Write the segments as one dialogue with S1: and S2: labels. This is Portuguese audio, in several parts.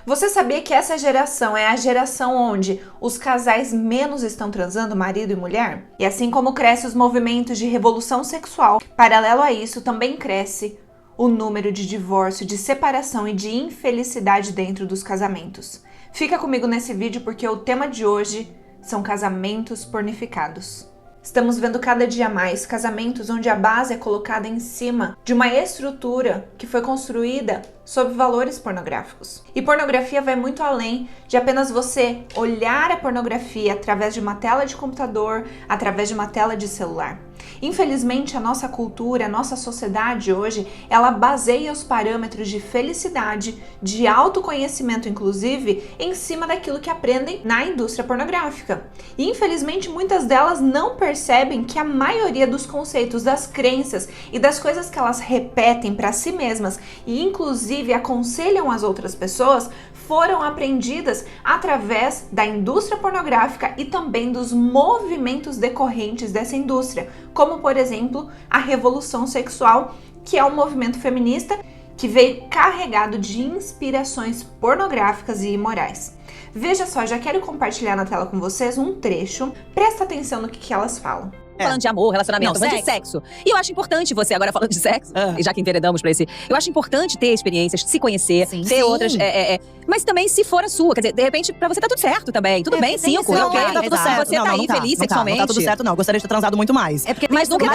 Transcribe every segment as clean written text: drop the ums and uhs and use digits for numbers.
S1: Você sabia que essa geração é a geração onde os casais menos estão transando, marido e mulher? E assim como crescem os movimentos de revolução sexual, paralelo a isso também cresce o número de divórcio, de separação e de infelicidade dentro dos casamentos. Fica comigo nesse vídeo porque o tema de hoje são casamentos pornificados. Estamos vendo cada dia mais casamentos onde a base é colocada em cima de uma estrutura que foi construída sob valores pornográficos. E pornografia vai muito além de apenas você olhar a pornografia através de uma tela de computador, através de uma tela de celular. Infelizmente, a nossa cultura, a nossa sociedade hoje, ela baseia os parâmetros de felicidade, de autoconhecimento inclusive, em cima daquilo que aprendem na indústria pornográfica. E infelizmente, muitas delas não percebem que a maioria dos conceitos, das crenças e das coisas que elas repetem para si mesmas e inclusive aconselham as outras pessoas, foram aprendidas através da indústria pornográfica e também dos movimentos decorrentes dessa indústria, como por exemplo a revolução sexual, que é um movimento feminista que veio carregado de inspirações pornográficas e imorais. Veja só, já quero compartilhar na tela com vocês um trecho, presta atenção no que elas falam.
S2: Falando de amor, relacionamento, falando de sexo. E eu acho importante você, agora falando de sexo, já que enveredamos pra esse... Eu acho importante ter experiências, se conhecer, ter outras... mas também, se for a sua, quer dizer, de repente, pra você tá tudo certo também. Tudo bem, 5, é ok.
S3: Tá tudo certo.
S2: Você tá infeliz sexualmente.
S3: Não tá tudo certo, não. Eu gostaria de ter transado muito mais.
S2: É porque mas nunca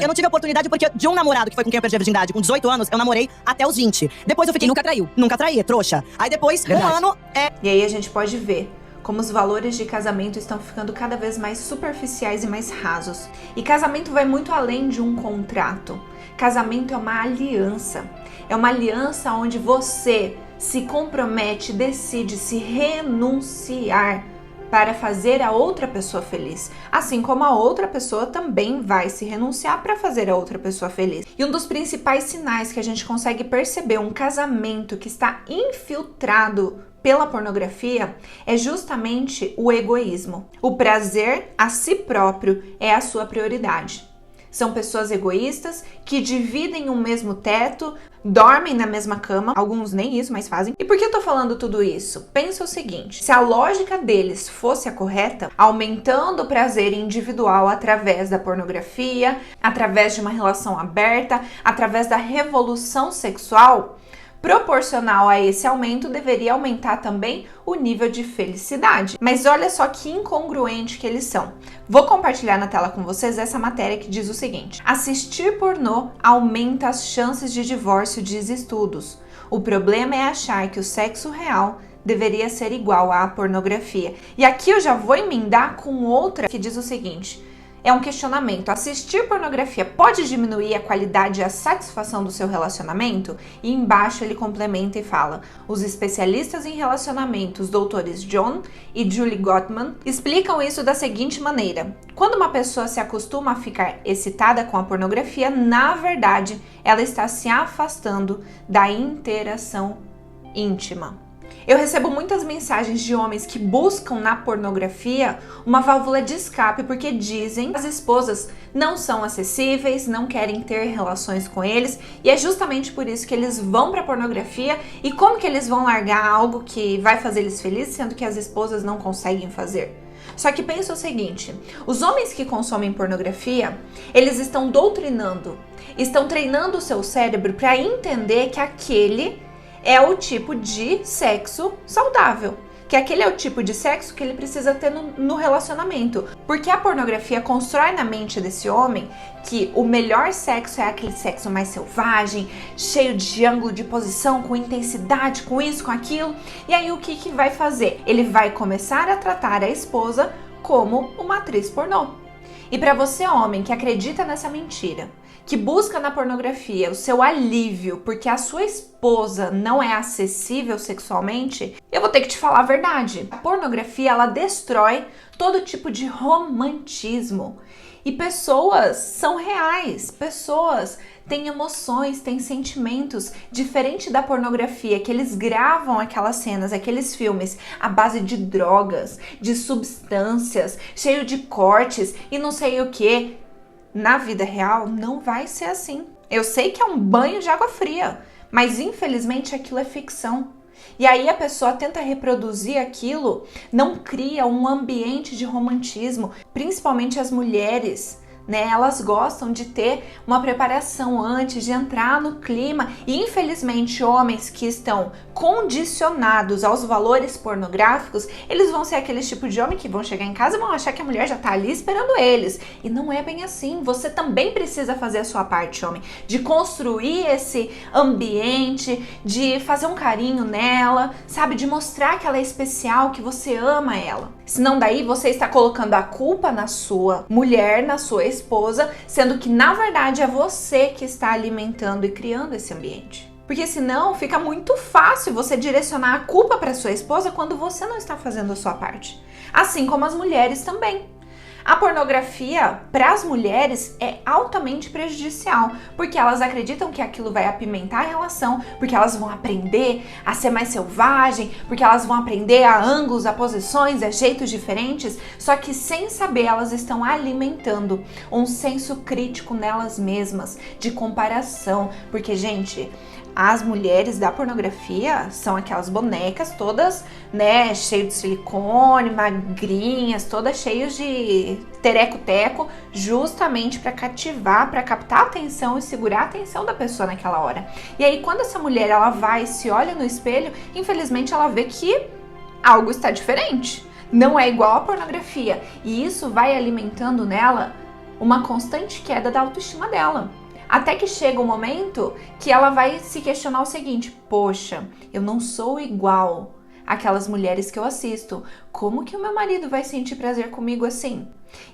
S3: eu não tive a oportunidade porque de um namorado que foi com quem eu perdi a virgindade com 18 anos, eu namorei até os 20. Depois eu fiquei...
S2: E nunca traiu.
S3: Nunca traí, trouxa. Aí depois, um ano...
S1: E aí a gente pode ver como os valores de casamento estão ficando cada vez mais superficiais e mais rasos. E casamento vai muito além de um contrato. Casamento é uma aliança. É uma aliança onde você se compromete, decide se renunciar para fazer a outra pessoa feliz. Assim como a outra pessoa também vai se renunciar para fazer a outra pessoa feliz. E um dos principais sinais que a gente consegue perceber um casamento que está infiltrado pela pornografia é justamente o egoísmo. O prazer a si próprio é a sua prioridade. São pessoas egoístas que dividem um mesmo teto, dormem na mesma cama, alguns nem isso mais fazem. E por que eu tô falando tudo isso? Pensa o seguinte, se a lógica deles fosse a correta, aumentando o prazer individual através da pornografia, através de uma relação aberta, através da revolução sexual, proporcional a esse aumento, deveria aumentar também o nível de felicidade. Mas olha só que incongruente que eles são. Vou compartilhar na tela com vocês essa matéria que diz o seguinte: assistir pornô aumenta as chances de divórcio, diz estudos. O problema é achar que o sexo real deveria ser igual à pornografia. E aqui eu já vou emendar com outra que diz o seguinte: é um questionamento. Assistir pornografia pode diminuir a qualidade e a satisfação do seu relacionamento? E embaixo ele complementa e fala: os especialistas em relacionamentos, doutores John e Julie Gottman, explicam isso da seguinte maneira: quando uma pessoa se acostuma a ficar excitada com a pornografia, na verdade, ela está se afastando da interação íntima. Eu recebo muitas mensagens de homens que buscam na pornografia uma válvula de escape porque dizem que as esposas não são acessíveis, não querem ter relações com eles, e é justamente por isso que eles vão para a pornografia. E como que eles vão largar algo que vai fazer eles felizes, sendo que as esposas não conseguem fazer? Só que pensa o seguinte, os homens que consomem pornografia, eles estão doutrinando, estão treinando o seu cérebro para entender que aquele é o tipo de sexo saudável, que aquele é o tipo de sexo que ele precisa ter no relacionamento, porque a pornografia constrói na mente desse homem que o melhor sexo é aquele sexo mais selvagem, cheio de ângulo de posição, com intensidade, com isso, com aquilo. E aí o que vai fazer? Ele vai começar a tratar a esposa como uma atriz pornô. E para você, homem, que acredita nessa mentira, que busca na pornografia o seu alívio porque a sua esposa não é acessível sexualmente, eu vou ter que te falar a verdade. A pornografia, ela destrói todo tipo de romantismo. E pessoas são reais, pessoas têm emoções, têm sentimentos, diferente da pornografia, que eles gravam aquelas cenas, aqueles filmes à base de drogas, de substâncias, cheio de cortes e não sei o que. Na vida real, não vai ser assim. Eu sei que é um banho de água fria, Mas infelizmente aquilo é ficção. E aí a pessoa tenta reproduzir aquilo, não cria um ambiente de romantismo, principalmente as mulheres, né? Elas gostam de ter uma preparação antes de entrar no clima. E infelizmente homens que estão condicionados aos valores pornográficos, eles vão ser aquele tipo de homem que vão chegar em casa e vão achar que a mulher já tá ali esperando eles. E não é bem assim. Você também precisa fazer a sua parte, homem, de construir esse ambiente, de fazer um carinho nela, sabe? De mostrar que ela é especial, que você ama ela. Senão daí você está colocando a culpa na sua mulher, na sua esposa, sendo que na verdade é você que está alimentando e criando esse ambiente. Porque senão fica muito fácil você direcionar a culpa para sua esposa quando você não está fazendo a sua parte. Assim como as mulheres também. A pornografia para as mulheres é altamente prejudicial, porque elas acreditam que aquilo vai apimentar a relação, porque elas vão aprender a ser mais selvagem, porque elas vão aprender a ângulos, a posições, a jeitos diferentes, só que sem saber elas estão alimentando um senso crítico nelas mesmas, de comparação, porque, gente, as mulheres da pornografia são aquelas bonecas todas, né, cheias de silicone, magrinhas, todas cheias de tereco-teco, justamente para cativar, para captar a atenção e segurar a atenção da pessoa naquela hora. E aí, quando essa mulher ela vai e se olha no espelho, infelizmente ela vê que algo está diferente. Não é igual à pornografia. E isso vai alimentando nela uma constante queda da autoestima dela. Até que chega um momento que ela vai se questionar o seguinte: poxa, eu não sou igual àquelas mulheres que eu assisto. Como que o meu marido vai sentir prazer comigo assim?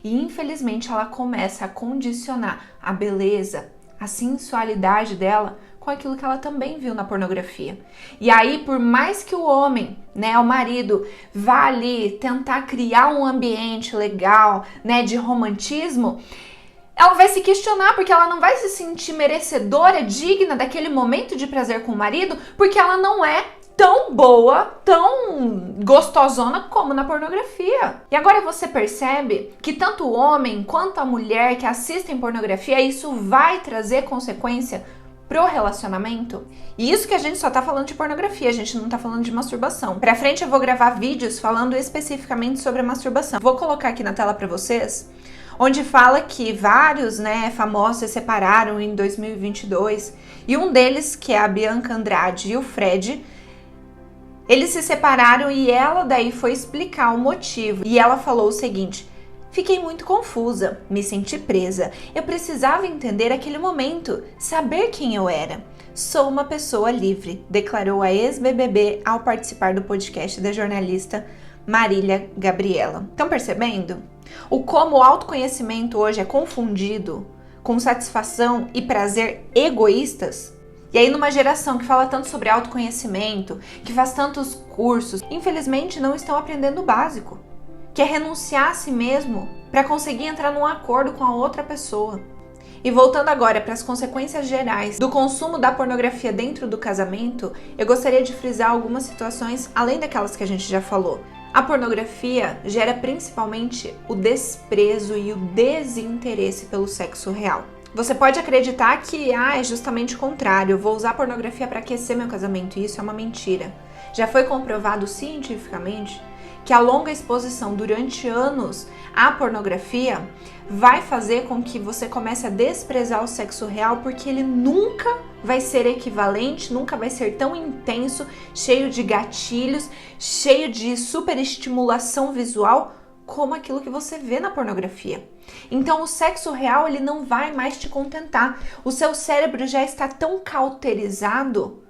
S1: E infelizmente ela começa a condicionar a beleza, a sensualidade dela com aquilo que ela também viu na pornografia. E aí, por mais que o homem, né, o marido, vá ali tentar criar um ambiente legal, né, de romantismo, ela vai se questionar, porque ela não vai se sentir merecedora, digna daquele momento de prazer com o marido, porque ela não é tão boa, tão gostosona como na pornografia. E agora você percebe que tanto o homem quanto a mulher que assistem pornografia, isso vai trazer consequência pro relacionamento. E isso que a gente só tá falando de pornografia, a gente não tá falando de masturbação. Pra frente eu vou gravar vídeos falando especificamente sobre a masturbação. Vou colocar aqui na tela pra vocês, onde fala que vários, né, famosos se separaram em 2022, e um deles, que é a Bianca Andrade e o Fred, eles se separaram e ela daí foi explicar o motivo. E ela falou o seguinte: fiquei muito confusa, me senti presa, eu precisava entender aquele momento, saber quem eu era. Sou uma pessoa livre, declarou a ex-BBB ao participar do podcast da jornalista Marília Gabriela. Estão percebendo? O como o autoconhecimento hoje é confundido com satisfação e prazer egoístas? E aí, numa geração que fala tanto sobre autoconhecimento, que faz tantos cursos, infelizmente não estão aprendendo o básico, que é renunciar a si mesmo para conseguir entrar num acordo com a outra pessoa. E voltando agora para as consequências gerais do consumo da pornografia dentro do casamento, eu gostaria de frisar algumas situações além daquelas que a gente já falou. A pornografia gera principalmente o desprezo e o desinteresse pelo sexo real. Você pode acreditar que é justamente o contrário, eu vou usar pornografia para aquecer meu casamento, e isso é uma mentira. Já foi comprovado cientificamente que a longa exposição durante anos à pornografia vai fazer com que você comece a desprezar o sexo real, porque ele nunca vai ser equivalente, nunca vai ser tão intenso, cheio de gatilhos, cheio de superestimulação visual como aquilo que você vê na pornografia. Então o sexo real ele não vai mais te contentar. O seu cérebro já está tão cauterizado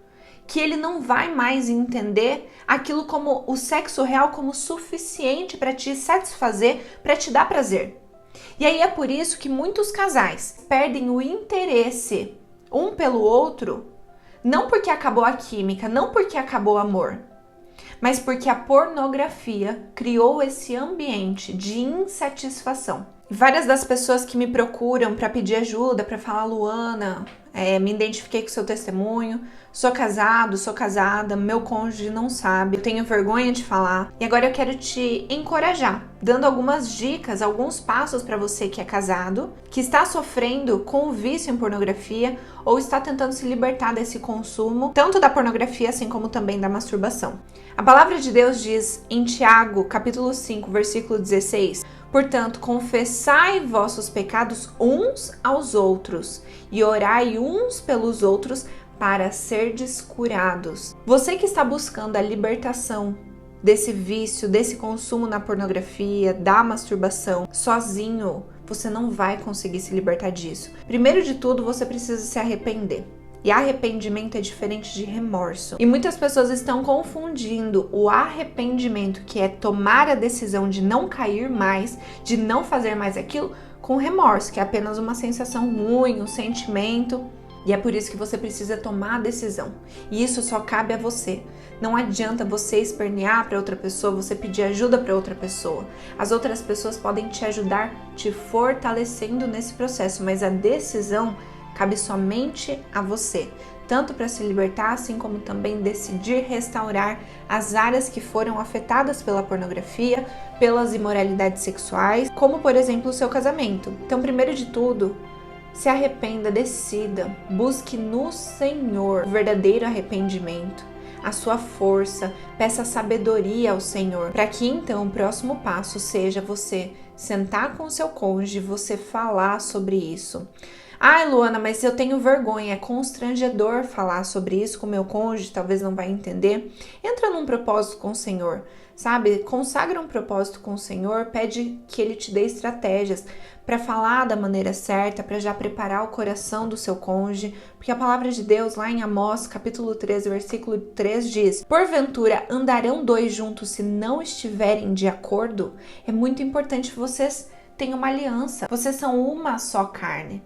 S1: que ele não vai mais entender aquilo como o sexo real como suficiente para te satisfazer, para te dar prazer. E aí é por isso que muitos casais perdem o interesse um pelo outro, não porque acabou a química, não porque acabou o amor, mas porque a pornografia criou esse ambiente de insatisfação. Várias das pessoas que me procuram para pedir ajuda, para falar, Luana, me identifiquei com o seu testemunho, sou casado, sou casada, meu cônjuge não sabe, eu tenho vergonha de falar. E agora eu quero te encorajar, dando algumas dicas, alguns passos para você que é casado, que está sofrendo com o vício em pornografia ou está tentando se libertar desse consumo, tanto da pornografia assim como também da masturbação. A palavra de Deus diz em Tiago, capítulo 5, versículo 16, portanto, confessai vossos pecados uns aos outros e orai uns pelos outros para serdes curados. Você que está buscando a libertação desse vício, desse consumo na pornografia, da masturbação, sozinho, você não vai conseguir se libertar disso. Primeiro de tudo, você precisa se arrepender. E arrependimento é diferente de remorso. E muitas pessoas estão confundindo o arrependimento, que é tomar a decisão de não cair mais, de não fazer mais aquilo, com remorso, que é apenas uma sensação ruim, um sentimento. E é por isso que você precisa tomar a decisão. E isso só cabe a você. Não adianta você espernear para outra pessoa, você pedir ajuda para outra pessoa. As outras pessoas podem te ajudar, te fortalecendo nesse processo, mas a decisão cabe somente a você, tanto para se libertar, assim como também decidir restaurar as áreas que foram afetadas pela pornografia, pelas imoralidades sexuais, como por exemplo o seu casamento. Então, primeiro de tudo, se arrependa, decida, busque no Senhor o verdadeiro arrependimento, a sua força, peça sabedoria ao Senhor, para que então o próximo passo seja você sentar com o seu cônjuge, você falar sobre isso. Ai, Luana, mas eu tenho vergonha, é constrangedor falar sobre isso com meu cônjuge, talvez não vai entender. Entra num propósito com o Senhor, sabe? Consagra um propósito com o Senhor, pede que Ele te dê estratégias para falar da maneira certa, para já preparar o coração do seu cônjuge, porque a palavra de Deus lá em Amós, capítulo 13, versículo 3 diz: porventura andarão dois juntos se não estiverem de acordo? É muito importante que vocês tenham uma aliança, vocês são uma só carne.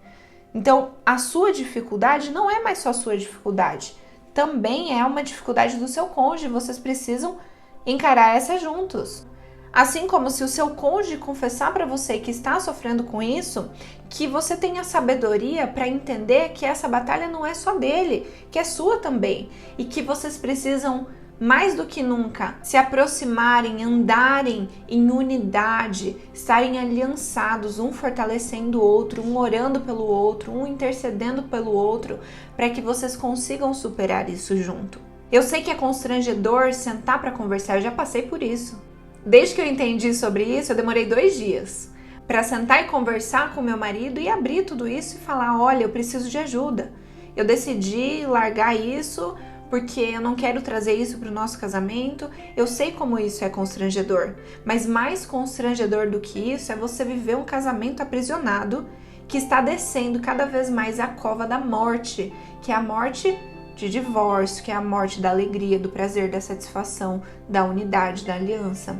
S1: Então, a sua dificuldade não é mais só a sua dificuldade, também é uma dificuldade do seu cônjuge, vocês precisam encarar essa juntos. Assim como se o seu cônjuge confessar para você que está sofrendo com isso, que você tenha sabedoria para entender que essa batalha não é só dele, que é sua também, e que vocês precisam mais do que nunca se aproximarem, andarem em unidade, estarem aliançados, um fortalecendo o outro, um orando pelo outro, um intercedendo pelo outro, para que vocês consigam superar isso junto. Eu sei que é constrangedor sentar para conversar, eu já passei por isso. Desde que eu entendi sobre isso, eu demorei 2 dias para sentar e conversar com meu marido e abrir tudo isso e falar, olha, eu preciso de ajuda. Eu decidi largar isso porque eu não quero trazer isso para o nosso casamento. Eu sei como isso é constrangedor, mas mais constrangedor do que isso é você viver um casamento aprisionado que está descendo cada vez mais a cova da morte, que é a morte de divórcio, que é a morte da alegria, do prazer, da satisfação, da unidade, da aliança.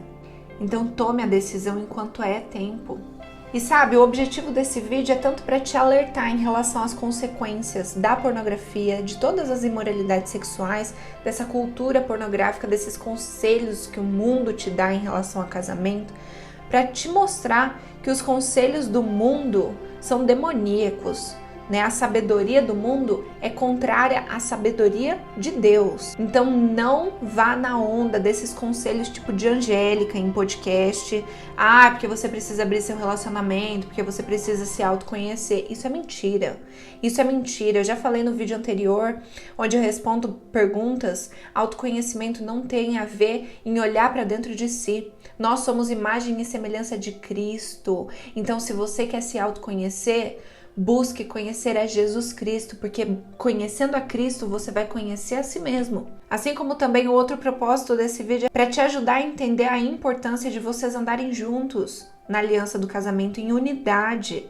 S1: Então tome a decisão enquanto é tempo. E sabe, o objetivo desse vídeo é tanto para te alertar em relação às consequências da pornografia, de todas as imoralidades sexuais, dessa cultura pornográfica, desses conselhos que o mundo te dá em relação a casamento, para te mostrar que os conselhos do mundo são demoníacos, né? A sabedoria do mundo é contrária à sabedoria de Deus. Então não vá na onda desses conselhos tipo de Angélica em podcast. Ah, porque você precisa abrir seu relacionamento, porque você precisa se autoconhecer. Isso é mentira. Isso é mentira. Eu já falei no vídeo anterior, onde eu respondo perguntas. Autoconhecimento não tem a ver em olhar para dentro de si. Nós somos imagem e semelhança de Cristo. Então, se você quer se autoconhecer, busque conhecer a Jesus Cristo, porque conhecendo a Cristo você vai conhecer a si mesmo. Assim como também o outro propósito desse vídeo é para te ajudar a entender a importância de vocês andarem juntos na aliança do casamento, em unidade.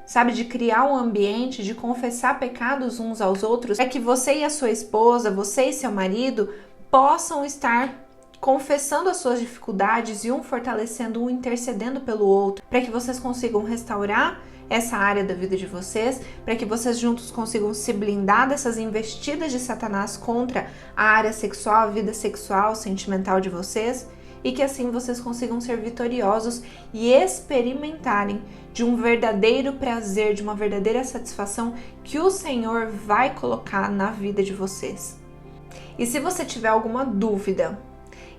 S1: Sabe, de criar um ambiente, de confessar pecados uns aos outros, para que você e a sua esposa, você e seu marido possam estar confessando as suas dificuldades e um fortalecendo, um intercedendo pelo outro, para que vocês consigam restaurar essa área da vida de vocês, para que vocês juntos consigam se blindar dessas investidas de Satanás contra a área sexual, a vida sexual, sentimental de vocês, e que assim vocês consigam ser vitoriosos e experimentarem de um verdadeiro prazer, de uma verdadeira satisfação que o Senhor vai colocar na vida de vocês. E se você tiver alguma dúvida,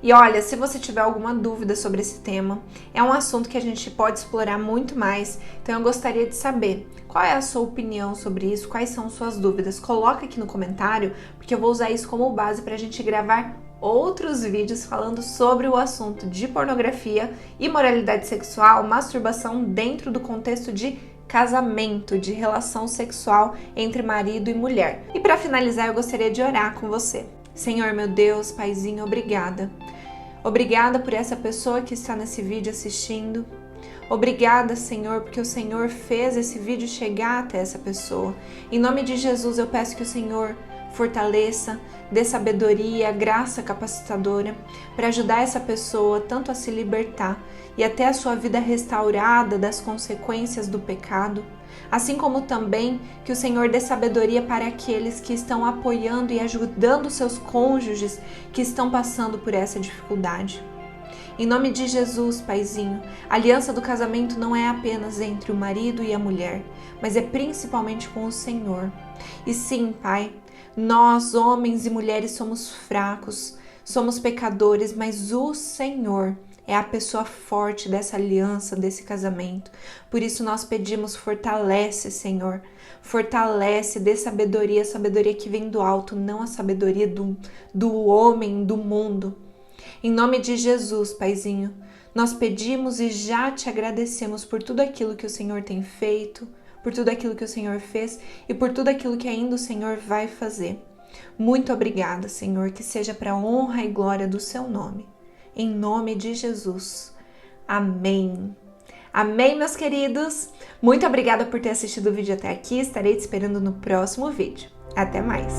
S1: e olha, se você tiver alguma dúvida sobre esse tema, é um assunto que a gente pode explorar muito mais, então eu gostaria de saber qual é a sua opinião sobre isso, quais são suas dúvidas. Coloca aqui no comentário, porque eu vou usar isso como base para a gente gravar outros vídeos falando sobre o assunto de pornografia, imoralidade sexual, masturbação dentro do contexto de casamento, de relação sexual entre marido e mulher. E para finalizar, eu gostaria de orar com você. Senhor, meu Deus, Paizinho, obrigada. Obrigada por essa pessoa que está nesse vídeo assistindo. Obrigada, Senhor, porque o Senhor fez esse vídeo chegar até essa pessoa. Em nome de Jesus, eu peço que o Senhor fortaleça, dê sabedoria, graça capacitadora para ajudar essa pessoa tanto a se libertar e até a sua vida restaurada das consequências do pecado, assim como também que o Senhor dê sabedoria para aqueles que estão apoiando e ajudando seus cônjuges que estão passando por essa dificuldade. Em nome de Jesus, Paizinho, a aliança do casamento não é apenas entre o marido e a mulher, mas é principalmente com o Senhor. E sim, Pai, nós, homens e mulheres, somos fracos, somos pecadores, mas o Senhor é a pessoa forte dessa aliança, desse casamento. Por isso nós pedimos, fortalece, Senhor, fortalece, dê sabedoria, sabedoria que vem do alto, não a sabedoria do homem, do mundo. Em nome de Jesus, Paizinho, nós pedimos e já te agradecemos por tudo aquilo que o Senhor tem feito, por tudo aquilo que o Senhor fez e por tudo aquilo que ainda o Senhor vai fazer. Muito obrigada, Senhor, que seja para a honra e glória do seu nome. Em nome de Jesus. Amém. Amém, meus queridos. Muito obrigada por ter assistido o vídeo até aqui. Estarei te esperando no próximo vídeo. Até mais.